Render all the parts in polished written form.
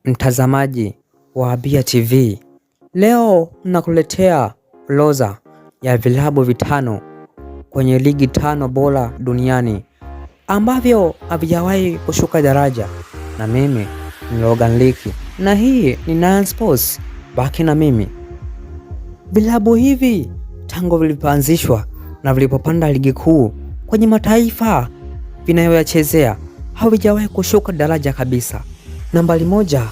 Mtazamaji wa Abia TV, leo nakuletea orodha ya vilabu vitano kwenye ligi tano bora duniani ambavyo havijawahi kushuka daraja, na mimi ni Logan Liki na hii ni Nine Sports. Baki na mimi. Vilabu hivi tangu vilipoanzishwa na vilipopanda ligi kuu kwenye mataifa vinayoyachezea havijawahi kushuka daraja kabisa. Nambari moja,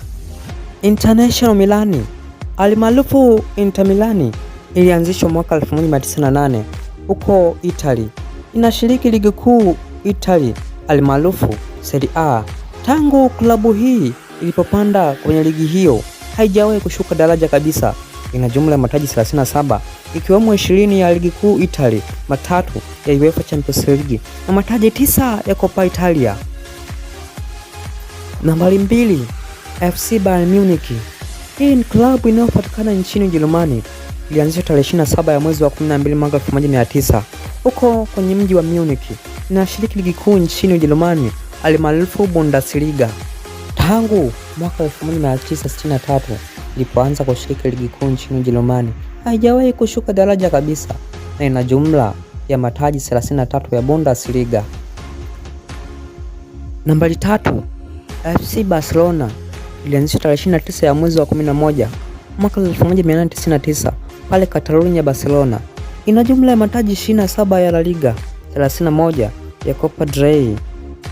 International Milani alimaarufu Inter Milani ilianzishwa mwaka 1908 huko Italy. Inashiriki ligi kuu Italy alimaarufu Serie A. Tangu klabu hii ilipopanda kwenye ligi hiyo haijawahi kushuka daraja kabisa. Ina jumla ya mataji 37 ikiwemo 20 ya ligi kuu Italy, matatu ya UEFA Champions League na mataji 9 ya Coppa Italia. Nambari 2, FC Bayern Munich. Hii ni klabu inayopatikana nchini Ujerumani. Ilianzishwa tarehe 27 ya mwezi wa 12 mwaka 1900 huko kwenye mji wa Munich. Inashiriki ligi kuu nchini Ujerumani alimaarufu Bundesliga. Tangu mwaka 1963 ilipoanza kushiriki ligi kuu nchini Ujerumani haijawahi kushuka daraja kabisa na ina jumla ya mataji 33 ya Bundesliga. Nambari 3, FC Barcelona ilianzishwa tarehe 29 ya mwezi wa 11 mwaka 1999 pale Catalonia, Barcelona. Ina jumla ya mataji 27 ya La Liga, 31 ya Copa del Rey,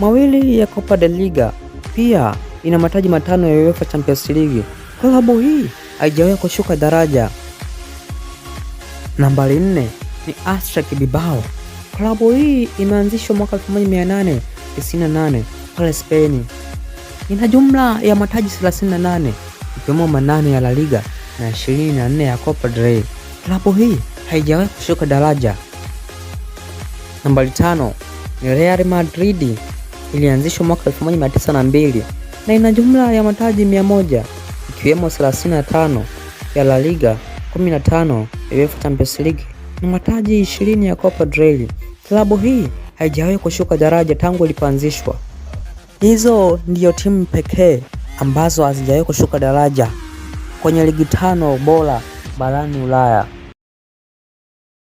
2 ya Copa del Liga. Pia ina mataji 5 ya UEFA Champions League. Klabu hii haijawahi kushuka daraja. Nambari 4 ni Athletic Bilbao. Klabu hii imeanzishwa mwaka 1898 pale Spain. Ina jumla ya mataji 38 ikiwemo 8 ya La Liga na 24 ya Copa del Rey. Klabu hii haijawahi kushuka daraja. Nambari 5 ni Real Madrid. Ilianzishwa mwaka 1902 na ina jumla ya mataji 100 ikiwemo 35 ya La Liga, 15 ya UEFA Champions League na mataji 20 ya Copa del Rey. Klabu hii haijawahi kushuka daraja tangu ilipoanzishwa. Hizo ndio timu pekee ambazo hazijawahi kushuka daraja kwenye ligi tano bora barani Ulaya.